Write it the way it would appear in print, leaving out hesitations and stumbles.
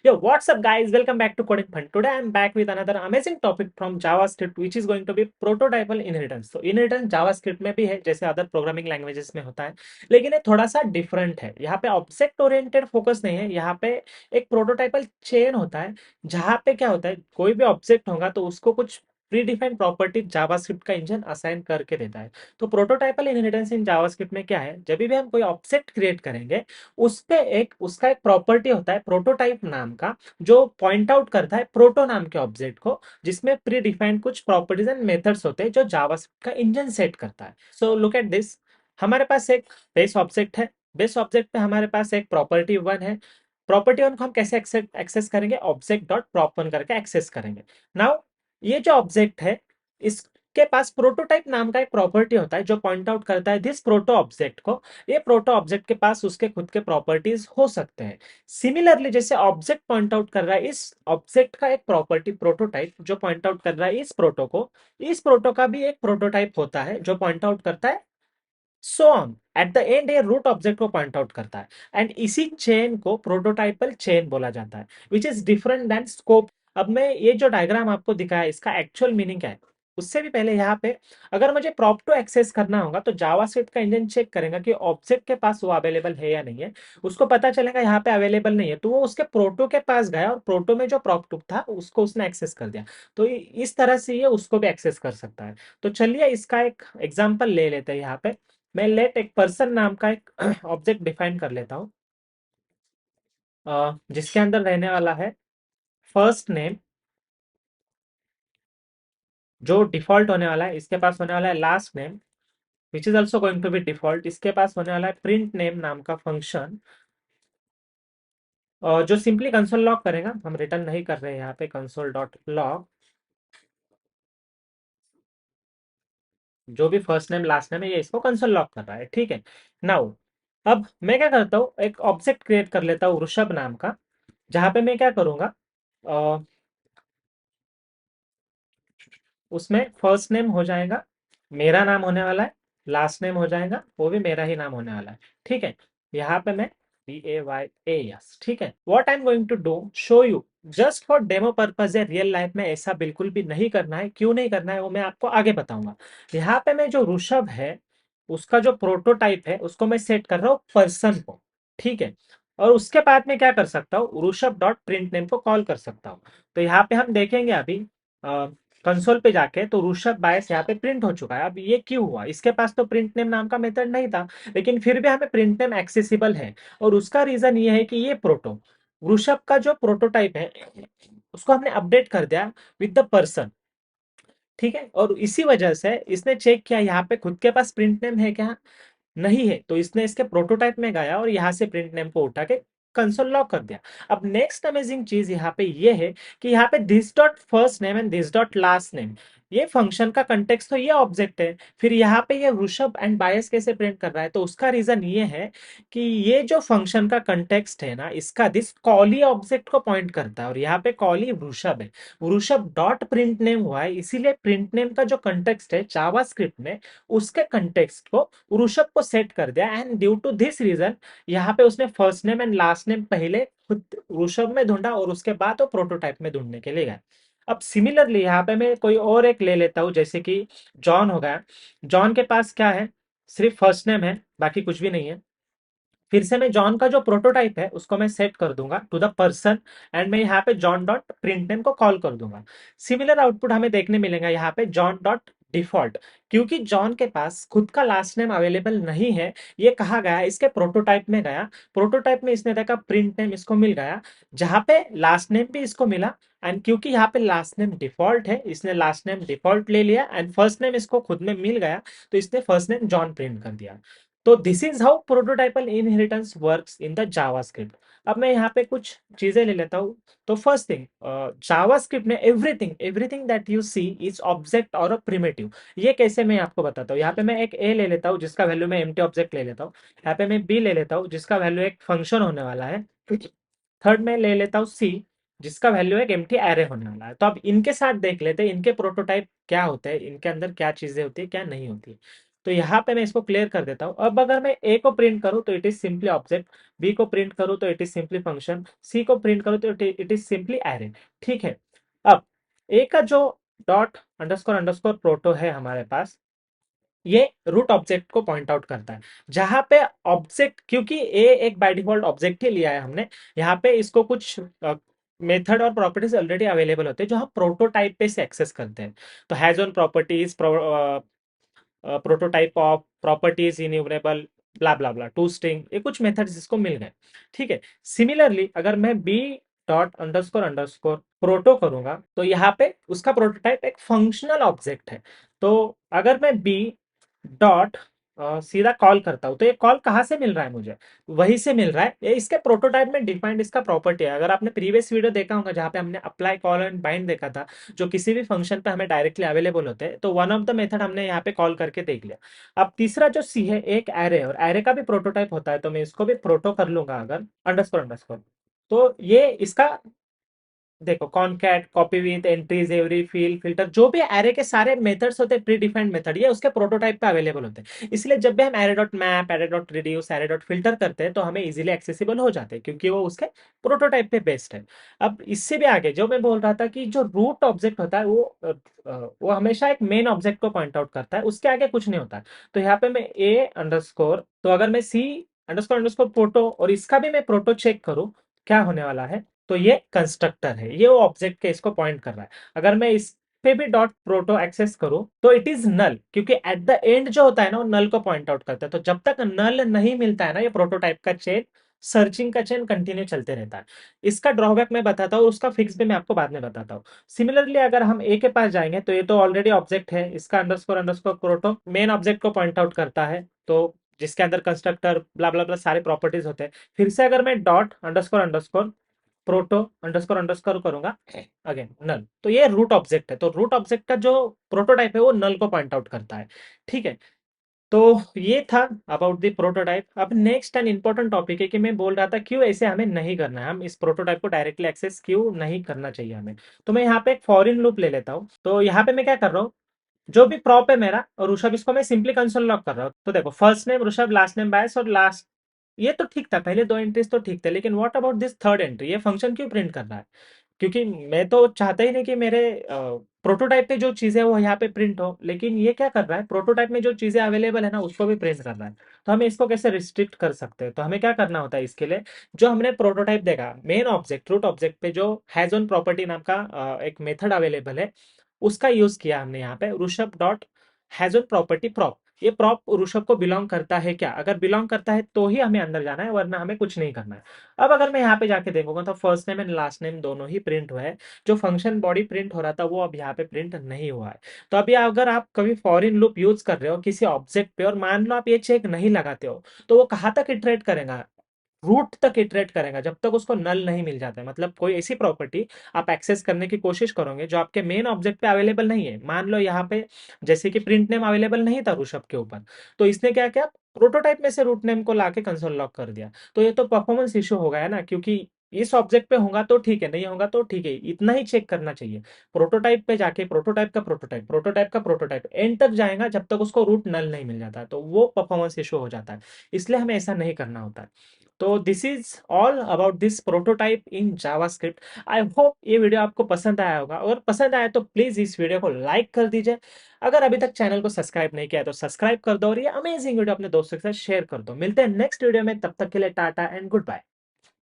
Yo, what's up, guys? Welcome back to Coding Fun. Today, I'm back with another amazing topic from JavaScript, which is going to be prototypal inheritance. तो inheritance JavaScript में भी है, जैसे other programming languages में होता है, लेकिन ये थोड़ा सा डिफरेंट है। यहाँ पे ऑब्जेक्ट ओरिएंटेड फोकस नहीं है, यहाँ पे एक प्रोटोटाइपल चेन होता है, जहाँ पे क्या होता है, कोई भी ऑब्जेक्ट होगा तो उसको कुछ प्री डिफाइंड प्रॉपर्टी जावास्क्रिप्ट का इंजन असाइन करके देता है। तो प्रोटोटाइपल इनहेरिटेंस इन जावास्क्रिप्ट में क्या है, जब भी हम कोई ऑब्जेक्ट क्रिएट करेंगे, उस पे एक उसका एक प्रॉपर्टी होता है प्रोटोटाइप नाम का, जो पॉइंट आउट करता है प्रोटो नाम के ऑब्जेक्ट को, जिसमें प्री डिफाइंड कुछ प्रॉपर्टीज एंड मेथड्स होते हैं जो जावास्क्रिप्ट का इंजन सेट करता है। So look at this. हमारे पास एक बेस ऑब्जेक्ट है। बेस ऑब्जेक्ट पे हमारे पास एक प्रॉपर्टी वन है। प्रॉपर्टी वन को हम कैसे एक्सेस करेंगे? ऑब्जेक्ट डॉट प्रॉप वन करके एक्सेस करेंगे। नाउ ये जो ऑब्जेक्ट है, इसके पास प्रोटोटाइप नाम का एक प्रॉपर्टी होता है जो पॉइंट आउट करता है दिस प्रोटो ऑब्जेक्ट को। ये प्रोटो ऑब्जेक्ट के पास उसके खुद के प्रॉपर्टीज हो सकते हैं। सिमिलरली, जैसे ऑब्जेक्ट पॉइंट आउट कर रहा है इस ऑब्जेक्ट का एक प्रॉपर्टी प्रोटोटाइप जो पॉइंट आउट कर रहा है इस प्रोटो को, इस प्रोटो का भी एक प्रोटोटाइप होता है जो पॉइंट आउट करता है so on. At the end ये रूट ऑब्जेक्ट को पॉइंट आउट करता है, एंड इसी चेन को प्रोटोटाइपल चेन बोला जाता है, which is different than scope. अब मैं ये जो डायग्राम आपको दिखाया, इसका एक्चुअल मीनिंग क्या है उससे भी पहले, यहाँ पे अगर मुझे प्रॉप टू एक्सेस करना होगा तो जावास्क्रिप्ट का इंजन चेक करेगा कि ऑब्जेक्ट के पास वो अवेलेबल है या नहीं है। उसको पता चलेगा यहाँ पे अवेलेबल नहीं है, तो वो उसके प्रोटो के पास गया और प्रोटो में जो प्रॉप टू था उसको उसने एक्सेस कर दिया। तो इस तरह से ये उसको भी एक्सेस कर सकता है। तो चलिए इसका एक एग्जाम्पल ले लेते हैं। यहाँ पे मैं लेट एक पर्सन नाम का एक ऑब्जेक्ट डिफाइन कर लेता हूँ, जिसके अंदर रहने वाला है फर्स्ट नेम, जो डिफॉल्ट होने वाला है। इसके पास होने वाला है last name, which is also going to be default. इसके पास होने वाला है प्रिंट नेम नाम का फंक्शन, जो सिंपली कंसोल लॉग करेगा। हम रिटर्न नहीं कर रहे हैं यहाँ पे, कंसोल डॉट लॉग जो भी फर्स्ट नेम लास्ट नेम है ये इसको कंसोल लॉग कर रहा है। ठीक है। नाउ अब मैं क्या करता हूँ, एक ऑब्जेक्ट क्रिएट कर लेता हूँ ऋषभ नाम का, जहाँ पे मैं क्या करूंगा, उसमें फर्स्ट नेम हो जाएगा, मेरा नाम होने वाला है, लास्ट नेम हो जाएगा, वो भी मेरा ही नाम होने वाला है। ठीक है। यहाँ पे मैं BAYAS। ठीक है। What I am going to do, show you just for demo purpose है। रियल लाइफ में ऐसा बिल्कुल भी नहीं करना है। क्यों नहीं करना है वो मैं आपको आगे बताऊंगा। यहाँ पे मैं जो ऋषभ है उसका जो प्रोटोटाइप है उसको मैं सेट कर रहा हूँ पर्सन को। ठीक है। और उसके बाद में क्या कर सकता हूँ, ऋषभ डॉट प्रिंट नेम को कॉल कर सकता हूँ। तो यहाँ पे हम देखेंगे अभी कंसोल पे जाके, तो ऋषभ बायस यहाँ पे प्रिंट हो चुका है। अब ये क्यों हुआ, इसके पास तो प्रिंट नेम नाम का मेथड नहीं था, लेकिन फिर भी हमें प्रिंट नेम एक्सेसिबल है। और उसका रीजन ये है कि ये प्रोटो ऋषभ का जो प्रोटोटाइप है उसको हमने अपडेट कर दिया विद द पर्सन। ठीक है। और इसी वजह से इसने चेक किया यहाँ पे खुद के पास प्रिंट नेम है क्या, नहीं है, तो इसने इसके प्रोटोटाइप में गया और यहाँ से प्रिंट नेम को उठा के कंसोल लॉक कर दिया। अब नेक्स्ट अमेजिंग चीज यहाँ पे ये है कि यहाँ पे this dot first name and this dot last name, ये फंक्शन का कंटेक्स्ट तो ये ऑब्जेक्ट है। फिर यहाँ पे ये ऋषभ एंड बायस कैसे प्रिंट कर रहा है, तो उसका रीजन ये है कि ये जो फंक्शन का कंटेक्स्ट है ना, इसका दिस कॉली ऑब्जेक्ट को पॉइंट करता है, और यहाँ पे कॉली ऋषभ है। ऋषभ डॉट प्रिंट नेम हुआ है, इसीलिए प्रिंट नेम का जो कंटेक्स्ट है जावास्क्रिप्ट में, उसके कंटेक्स्ट को ऋषभ को सेट कर दिया। And due to this reason यहाँ पे उसने first name and last name पहले खुद ऋषभ में ढूंढा और उसके बाद वो प्रोटोटाइप में ढूंढने के लिए गया। अब सिमिलरली यहाँ पे मैं कोई और एक ले लेता हूँ, जैसे कि जॉन हो गया। जॉन के पास क्या है, सिर्फ फर्स्ट नेम है, बाकी कुछ भी नहीं है। फिर से मैं जॉन का जो प्रोटोटाइप है उसको मैं सेट कर दूंगा टू द पर्सन, एंड मैं यहाँ पे जॉन डॉट प्रिंट नेम को कॉल कर दूंगा। सिमिलर आउटपुट हमें देखने मिलेगा यहाँ पे जॉन डॉट डिफॉल्ट, क्योंकि जॉन के पास खुद का लास्ट नेम अवेलेबल नहीं है। ये कहा गया, इसके प्रोटोटाइप में गया, प्रोटोटाइप में इसने देखा प्रिंट नेम इसको मिल गया, जहाँ पे लास्ट नेम भी इसको मिला। एंड क्योंकि यहाँ पे लास्ट नेम डिफॉल्ट है, इसने लास्ट नेम डिफॉल्ट ले लिया, एंड फर्स्ट नेम इसको खुद में मिल गया, तो इसने फर्स्ट नेम जॉन प्रिंट कर दिया। तो this is how प्रोटोटाइपल inheritance works in the JavaScript. अब मैं यहाँ पे कुछ चीजें ले लेता हूँ। तो फर्स्ट थिंग, जावास्क्रिप्ट में everything everything that you see is object और अ प्रिमिटिव। ये कैसे मैं आपको बताता हूँ। यहाँ पे मैं एक ए ले लेता हूँ जिसका वैल्यू मैं एम्प्टी ऑब्जेक्ट ले लेता हूँ। यहाँ पे मैं बी ले लेता हूँ जिसका वैल्यू एक फंक्शन होने वाला है। थर्ड में ले लेता हूँ सी, जिसका वैल्यू एक एम्प्टी एरे होने वाला है। तो अब इनके साथ देख लेते हैं इनके प्रोटोटाइप क्या होते हैं, इनके अंदर क्या चीजें होती है क्या नहीं होती। तो यहाँ पे मैं इसको क्लियर कर देता हूँ। अब अगर मैं ए को प्रिंट करूँ तो it is simply object, B को प्रिंट करूँ तो it is simply function, C को प्रिंट करूँ तो इट इज सिंपली एरे। ठीक है, अब ए का जो डॉट अंडरस्कोर अंडरस्कोर प्रोटो है हमारे पास, ये रूट ऑब्जेक्ट को पॉइंट आउट करता है। जहां पे ऑब्जेक्ट, क्योंकि ए एक बाय डिफॉल्ट ऑब्जेक्ट ही लिया है हमने, यहाँ पे इसको कुछ मेथड और प्रॉपर्टीज ऑलरेडी अवेलेबल होते हैं जो हम प्रोटोटाइप पे से एक्सेस करते हैं। तो has own properties, prototype of, properties enumerable, blah blah blah, to string, ये कुछ मेथड्स इसको मिल गए। ठीक है, सिमिलरली अगर मैं B dot underscore underscore proto करूंगा तो यहाँ पे उसका प्रोटोटाइप एक फंक्शनल ऑब्जेक्ट है। तो अगर मैं बी डॉट सीधा कॉल करता हूं तो ये कॉल कहाँ से मिल रहा है मुझे, वहीं से मिल रहा है, ये इसके प्रोटोटाइप में डिफाइंड इसका प्रॉपर्टी है। अगर आपने प्रीवियस वीडियो देखा होगा जहाँ पे हमने अप्लाई कॉल एंड बाइंड देखा था, जो किसी भी फंक्शन पे हमें डायरेक्टली अवेलेबल होते हैं, तो वन ऑफ द मेथड हमने यहाँ पे कॉल करके देख लिया। अब तीसरा जो सी है, एक एरे, और एरे का भी प्रोटोटाइप होता है, तो मैं इसको भी प्रोटो कर लूंगा अगर अंडरस्कोर अंडरस्कोर। तो ये इसका देखो, concat, copy with entries, every, feel, filter, जो भी एरे के सारे मेथड्स होते हैं प्री डिफाइंड मेथड, ये उसके प्रोटोटाइप पे अवेलेबल होते हैं। इसलिए जब भी हम array dot map, array dot reduce, array dot filter करते हैं तो हमें इजीली एक्सेसिबल हो जाते हैं, क्योंकि वो उसके प्रोटोटाइप पे बेस्ड है। अब इससे भी आगे जो मैं बोल रहा था कि जो रूट ऑब्जेक्ट होता है वो हमेशा एक मेन ऑब्जेक्ट को पॉइंट आउट करता है, उसके आगे कुछ नहीं होता है। तो यहाँ पे मैं ए अंडरस्कोर, तो अगर मैं सी अंडरस्कोर अंडरस्कोर प्रोटो और इसका भी मैं प्रोटो चेक करूँ क्या होने वाला है, तो ये कंस्ट्रक्टर है, ये वो ऑब्जेक्ट के इसको पॉइंट कर रहा है। अगर मैं इस पे भी डॉट प्रोटो एक्सेस करूं तो इट इज नल, क्योंकि एट द एंड जो होता है ना वो नल को पॉइंट आउट करता है। तो जब तक नल नहीं मिलता है ना, ये प्रोटोटाइप का चेन, सर्चिंग का चेन कंटिन्यू चलते रहता है। इसका ड्रॉबैक मैं बताता हूँ, उसका फिक्स भी मैं आपको बाद में बताता हूँ। सिमिलरली अगर हम ए के पास जाएंगे तो ये तो ऑलरेडी ऑब्जेक्ट है, इसका underscore underscore proto main object को पॉइंट आउट करता है, तो जिसके अंदर कंस्ट्रक्टर ब्ला ब्ला ब्ला सारे प्रॉपर्टीज होते हैं। फिर से अगर मैं dot underscore underscore proto underscore underscore करूंगा, अगेन नल, तो ये रूट ऑब्जेक्ट है। तो रूट ऑब्जेक्ट का जो प्रोटोटाइप है वो नल को पॉइंट आउट करता है। ठीक है, तो ये था अबाउट द प्रोटोटाइप। अब नेक्स्ट एंड इंपॉर्टेंट टॉपिक है कि मैं बोल रहा था क्यों ऐसे हमें नहीं करना है, हम इस प्रोटोटाइप को डायरेक्टली एक्सेस क्यों नहीं करना चाहिए हमें। तो मैं यहाँ पे एक फॉरिन लूप ले लेता हूँ। तो यहाँ पे मैं क्या कर रहा हूँ, जो भी प्रॉप है मेरा और ऋषभ, इसको मैं सिंपली कंसोल लॉग कर रहा हूँ। तो देखो, first name Rishabh, last name बायस, और लास्ट, ये तो ठीक था, पहले दो एंट्रीज तो ठीक थे, लेकिन what about this third entry, ये फंक्शन क्यों प्रिंट कर रहा है? क्योंकि मैं तो चाहता ही नहीं कि मेरे प्रोटोटाइप पे जो चीजें वो यहाँ पे प्रिंट हो, लेकिन ये क्या कर रहा है, प्रोटोटाइप में जो चीजें अवेलेबल है ना उसको भी प्रिंट कर रहा है। तो हमें इसको कैसे रिस्ट्रिक्ट कर सकते हैं? तो हमें क्या करना होता है इसके लिए, जो हमने प्रोटोटाइप देखा, मेन ऑब्जेक्ट रूट ऑब्जेक्ट पे जो हैज ऑन प्रॉपर्टी नाम का एक मेथड अवेलेबल है, उसका यूज किया हमने यहाँ पे, Rishabh dot has on property prop. ये प्रॉप ऋषभ को बिलोंग करता है क्या? अगर बिलोंग करता है तो ही हमें अंदर जाना है, वरना हमें कुछ नहीं करना है। अब अगर मैं यहाँ पे जाके देखूंगा तो first name and last name दोनों ही प्रिंट हुआ है। जो फंक्शन बॉडी प्रिंट हो रहा था वो अब यहाँ पे प्रिंट नहीं हुआ है। तो अभी अगर आप कभी फॉरिन लूप यूज कर रहे हो किसी ऑब्जेक्ट पे और मान लो आप ये चेक नहीं लगाते हो, तो वो कहाँ तक इटरेट करेगा? रूट तक इटरेट करेगा, जब तक उसको नल नहीं मिल जाता है। मतलब कोई ऐसी प्रॉपर्टी आप एक्सेस करने की कोशिश करोगे जो आपके मेन ऑब्जेक्ट पे अवेलेबल नहीं है। मान लो यहाँ पे जैसे कि प्रिंट नेम अवेलेबल नहीं था ऋषभ के ऊपर, तो इसने क्या किया, प्रोटोटाइप में से रूट नेम को लाके कंसोल लॉक कर दिया। तो ये तो परफॉर्मेंस इशू हो गया है ना, क्योंकि इस ऑब्जेक्ट पे होगा तो ठीक है, नहीं होगा तो ठीक है, इतना ही चेक करना चाहिए। प्रोटोटाइप पे जाके प्रोटोटाइप का प्रोटोटाइप, प्रोटोटाइप का प्रोटोटाइप एंड तक जाएगा जब तक उसको रूट नल नहीं मिल जाता, तो वो परफॉर्मेंस इशू हो जाता है। इसलिए हमें ऐसा नहीं करना होता है। तो this is all about this prototype in JavaScript. I hope ये वीडियो आपको पसंद आया होगा, अगर पसंद आया तो प्लीज इस वीडियो को लाइक कर दीजिए। अगर अभी तक चैनल को सब्सक्राइब नहीं किया तो सब्सक्राइब कर दो, और ये अमेजिंग वीडियो अपने दोस्तों के साथ शेयर कर दो। मिलते हैं नेक्स्ट वीडियो में, तब तक के लिए टाटा एंड गुड बाय।